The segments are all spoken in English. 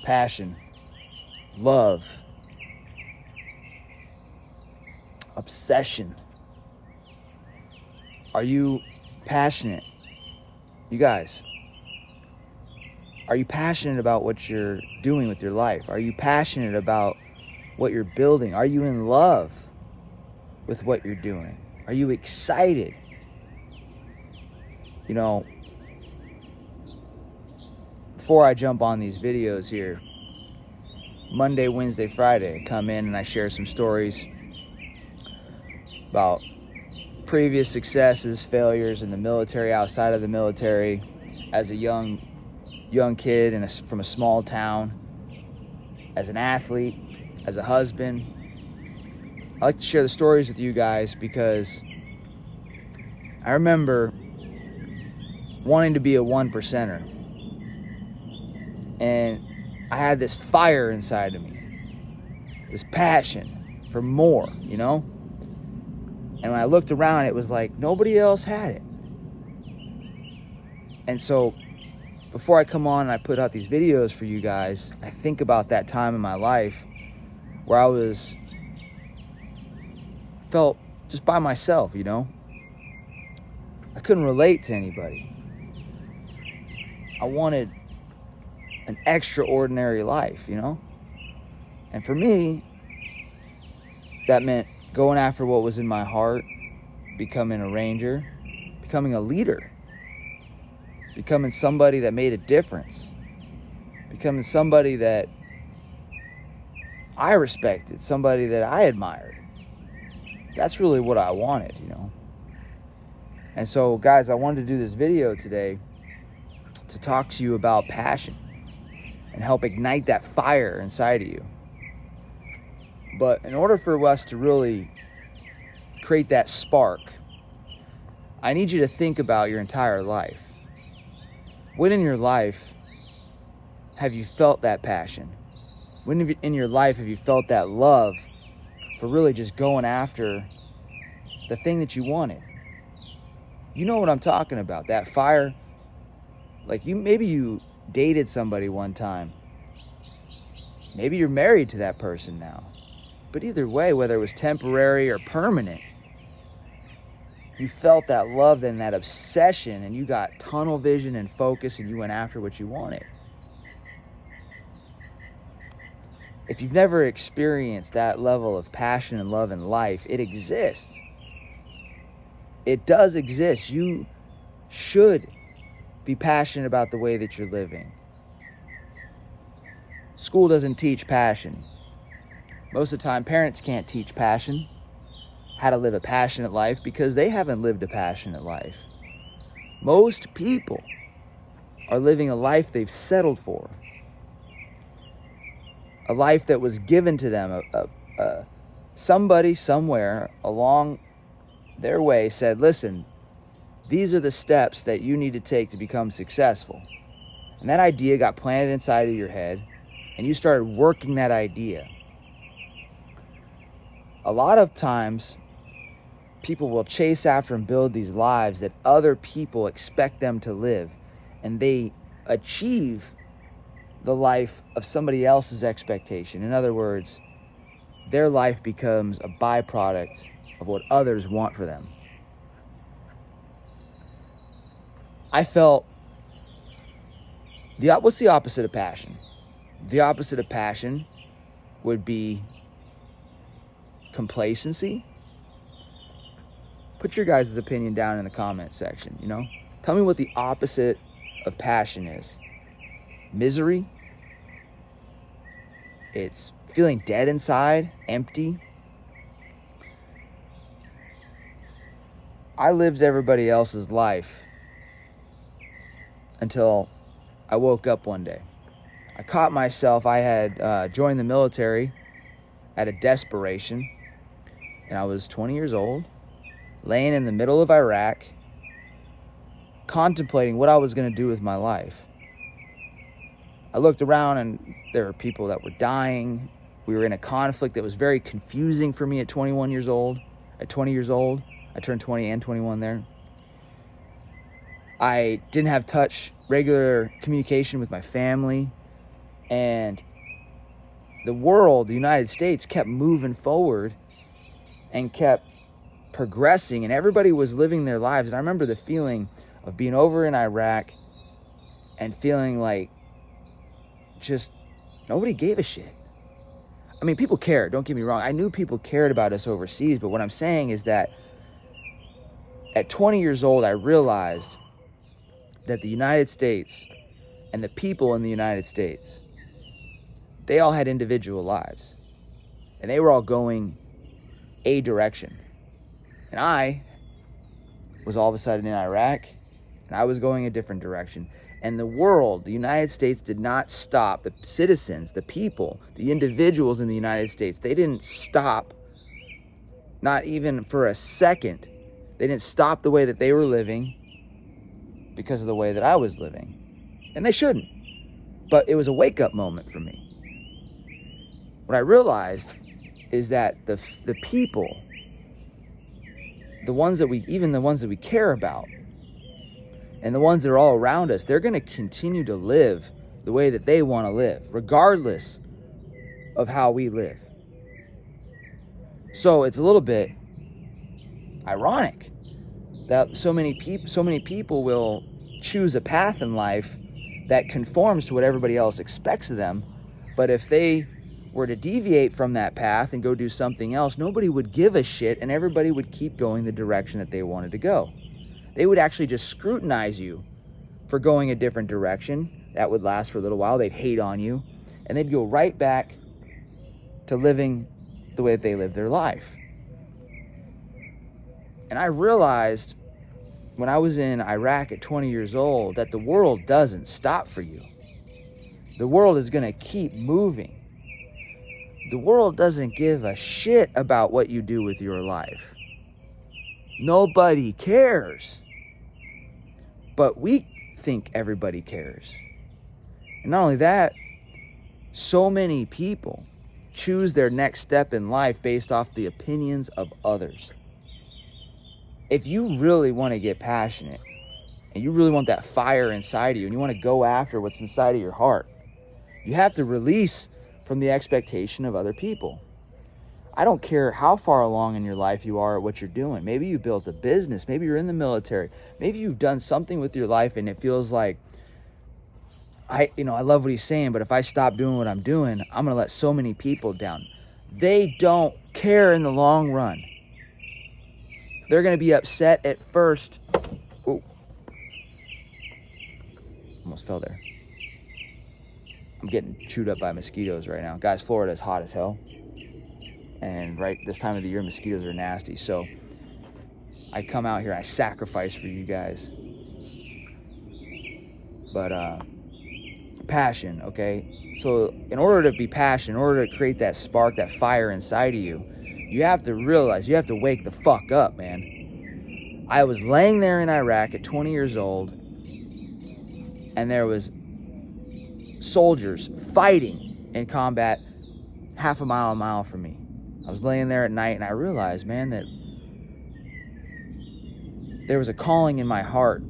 passion, love, obsession. Are you passionate? You guys, are you passionate about what you're doing with your life? Are you passionate about what you're building? Are you in love with what you're doing? Are you excited? You know, before I jump on these videos here, Monday, Wednesday, Friday, I come in and I share some stories about previous successes, failures in the military, outside of the military, as a young kid from a small town, as an athlete, as a husband. I like to share the stories with you guys because I remember wanting to be a one percenter. And I had this fire inside of me, this passion for more, you know? And when I looked around, it was like nobody else had it. And so before I come on and I put out these videos for you guys, I think about that time in my life where I felt just by myself, you know? I couldn't relate to anybody. I wanted an extraordinary life, you know? And for me, that meant going after what was in my heart, becoming a ranger, becoming a leader, becoming somebody that made a difference, becoming somebody that I respected, somebody that I admired. That's really what I wanted, you know? And so, guys, I wanted to do this video today to talk to you about passion and help ignite that fire inside of you. But in order for us to really create that spark, I need you to think about your entire life. When in your life have you felt that passion? When in your life have you felt that love for really just going after the thing that you wanted? You know what I'm talking about, that fire. Like maybe you dated somebody one time. Maybe you're married to that person now. But either way, whether it was temporary or permanent, you felt that love and that obsession, and you got tunnel vision and focus, and you went after what you wanted. If you've never experienced that level of passion and love in life, it exists. It does exist. You should be passionate about the way that you're living. School doesn't teach passion. Most of the time, parents can't teach passion, how to live a passionate life, because they haven't lived a passionate life. Most people are living a life they've settled for. A life that was given to them. Somebody somewhere along their way said, listen, these are the steps that you need to take to become successful. And that idea got planted inside of your head, and you started working that idea. A lot of times, people will chase after and build these lives that other people expect them to live, and they achieve the life of somebody else's expectation. In other words, their life becomes a byproduct of what others want for them. I felt, what's the opposite of passion? The opposite of passion would be complacency. Put your guys' opinion down in the comment section, you know? Tell me what the opposite of passion is. Misery. It's feeling dead inside, empty. I lived everybody else's life until I woke up one day. I caught myself. I had joined the military out of desperation, and I was 20 years old, laying in the middle of Iraq, contemplating what I was going to do with my life. I looked around, and there were people that were dying. We were in a conflict that was very confusing for me at 21 years old. At 20 years old, I turned 20 and 21 there. I didn't have regular communication with my family. And the world, the United States, kept moving forward and kept progressing, and everybody was living their lives. And I remember the feeling of being over in Iraq and feeling like just nobody gave a shit. I mean, people cared, don't get me wrong. I knew people cared about us overseas, but what I'm saying is that at 20 years old, I realized that the United States and the people in the United States, they all had individual lives, and they were all going a direction. And I was all of a sudden in Iraq, and I was going a different direction. And the world, the United States, did not stop. The citizens, the people, the individuals in the United States, they didn't stop, not even for a second. They didn't stop the way that they were living because of the way that I was living. And they shouldn't. But it was a wake-up moment for me. What I realized is that the people, the ones that we care about, and the ones that are all around us, they're going to continue to live the way that they want to live, regardless of how we live. So it's a little bit ironic that so many people will choose a path in life that conforms to what everybody else expects of them. But if they were to deviate from that path and go do something else, nobody would give a shit, and everybody would keep going the direction that they wanted to go. They would actually just scrutinize you for going a different direction. That would last for a little while. They'd hate on you, and they'd go right back to living the way that they lived their life. And I realized when I was in Iraq at 20 years old that the world doesn't stop for you. The world is going to keep moving. The world doesn't give a shit about what you do with your life. Nobody cares. But we think everybody cares. And not only that, so many people choose their next step in life based off the opinions of others. If you really want to get passionate, and you really want that fire inside of you, and you want to go after what's inside of your heart, you have to release from the expectation of other people. I don't care how far along in your life you are at what you're doing. Maybe you built a business. Maybe you're in the military. Maybe you've done something with your life and it feels like, I love what he's saying, but if I stop doing what I'm doing, I'm going to let so many people down. They don't care in the long run. They're going to be upset at first. Ooh. Almost fell there. I'm getting chewed up by mosquitoes right now. Guys, Florida is hot as hell. And right this time of the year, mosquitoes are nasty. So I come out here and I sacrifice for you guys. But passion, okay? So in order to be passionate, in order to create that spark, that fire inside of you, you have to realize, you have to wake the fuck up, man. I was laying there in Iraq at 20 years old, and there was soldiers fighting in combat half a mile from me. I was laying there at night, and I realized, man, that there was a calling in my heart.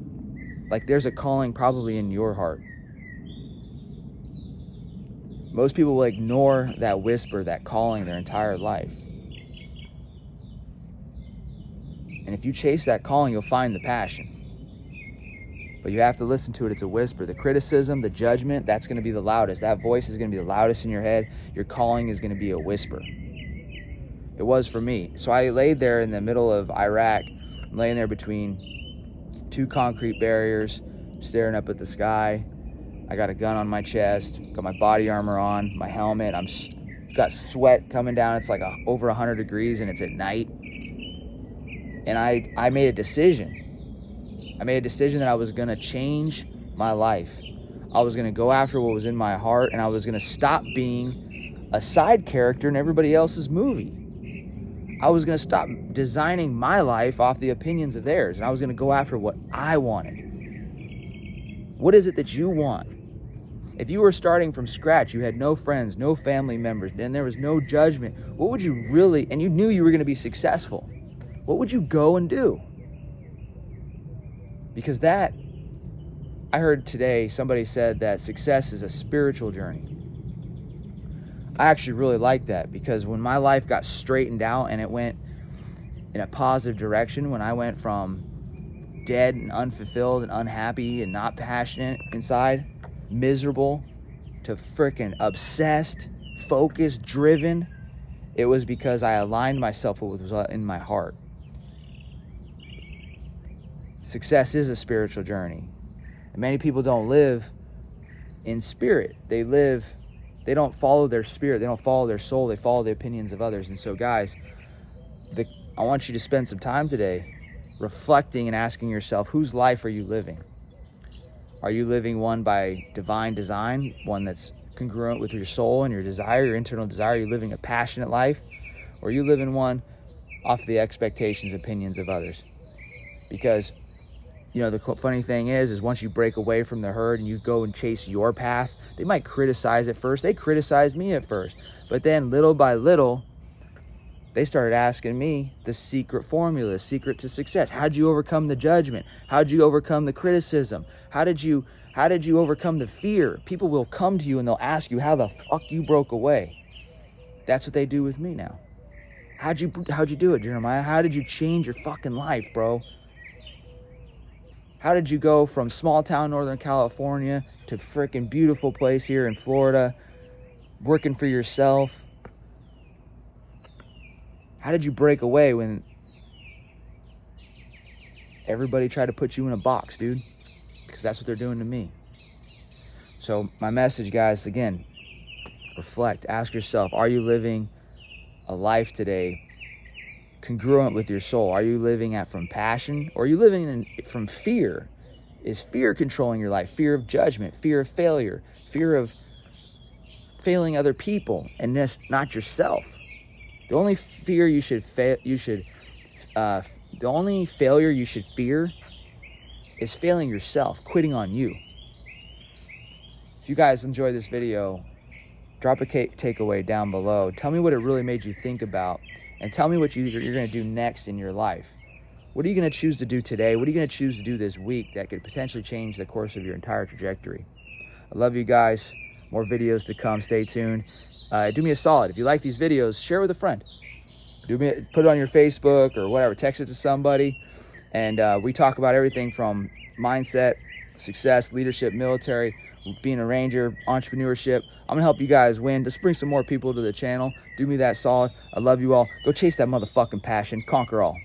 Like there's a calling probably in your heart. Most people will ignore that whisper, that calling their entire life. And if you chase that calling, you'll find the passion. But you have to listen to it. It's a whisper. The criticism, the judgment, that's going to be the loudest. That voice is going to be the loudest in your head. Your calling is going to be a whisper. It was for me. So I laid there in the middle of Iraq, laying there between two concrete barriers, staring up at the sky. I got a gun on my chest, got my body armor on, my helmet. I'm got sweat coming down. It's like over 100 degrees, and it's at night. And I made a decision. I made a decision that I was going to change my life. I was going to go after what was in my heart, and I was going to stop being a side character in everybody else's movie. I was going to stop designing my life off the opinions of theirs, and I was going to go after what I wanted. What is it that you want? If you were starting from scratch, you had no friends, no family members, and there was no judgment, what would you really, and you knew you were going to be successful, what would you go and do? Because I heard today somebody said that success is a spiritual journey. I actually really like that, because when my life got straightened out and it went in a positive direction, when I went from dead and unfulfilled and unhappy and not passionate inside, miserable, to freaking obsessed, focused, driven, it was because I aligned myself with what was in my heart. Success is a spiritual journey. And many people don't live in spirit. They don't follow their spirit. They don't follow their soul. They follow the opinions of others. And so, guys, I want you to spend some time today reflecting and asking yourself, whose life are you living? Are you living one by divine design, one that's congruent with your soul and your desire, your internal desire? Are you living a passionate life? Or are you living one off the expectations, opinions of others? Because, you know, the funny thing is once you break away from the herd and you go and chase your path, they might criticize at first. They criticized me at first. But then little by little, they started asking me the secret formula, the secret to success. How'd you overcome the judgment? How'd you overcome the criticism? How did you overcome the fear? People will come to you and they'll ask you how the fuck you broke away. That's what they do with me now. How'd you do it, Jeremiah? How did you change your fucking life, bro? How did you go from small town Northern California to freaking beautiful place here in Florida, working for yourself? How did you break away when everybody tried to put you in a box, dude? Because that's what they're doing to me. So my message, guys, again, reflect, ask yourself, are you living a life today congruent with your soul? Are you living from passion, or are you living from fear? Is fear controlling your life? Fear of judgment, fear of failure, fear of failing other people and not yourself. The only fear the only failure you should fear is failing yourself, quitting on you. If you guys enjoyed this video, drop a takeaway down below. Tell me what it really made you think about, and tell me what you're going to do next in your life. What are you going to choose to do today? What are you going to choose to do this week that could potentially change the course of your entire trajectory? I love you guys. More videos to come. Stay tuned. Do me a solid. If you like these videos, share with a friend. Put it on your Facebook or whatever. Text it to somebody. And we talk about everything from mindset, success, leadership, military, being a ranger, entrepreneurship. I'm going to help you guys win. Just bring some more people to the channel. Do me that solid. I love you all. Go chase that motherfucking passion. Conquer all.